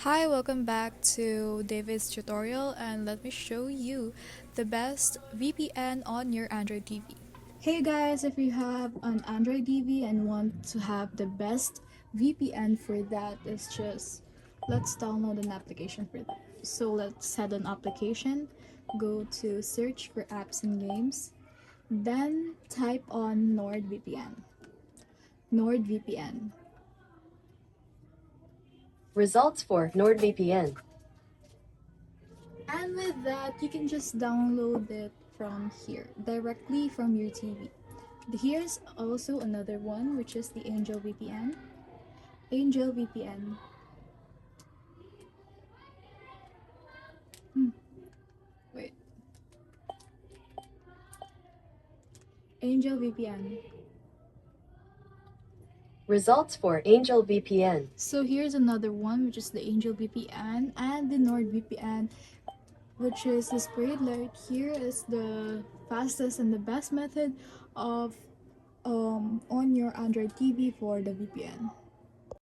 Hi, welcome back to David's tutorial, and let me show you the best VPN on your Android TV. Hey guys, if you have an Android TV and want to have the best VPN for that, is just let's download an application for that. So let's head on application, go to search for apps and games, then type on NordVPN. NordVPN. Results for NordVPN. And with that, you can just download it from here, directly from your TV. Here's also another one, which is the AngelVPN. AngelVPN. Wait. AngelVPN. Results for AngelVPN. So here's another one, which is the AngelVPN and the NordVPN, which is displayed right here is the fastest and the best method of on your Android TV for the VPN.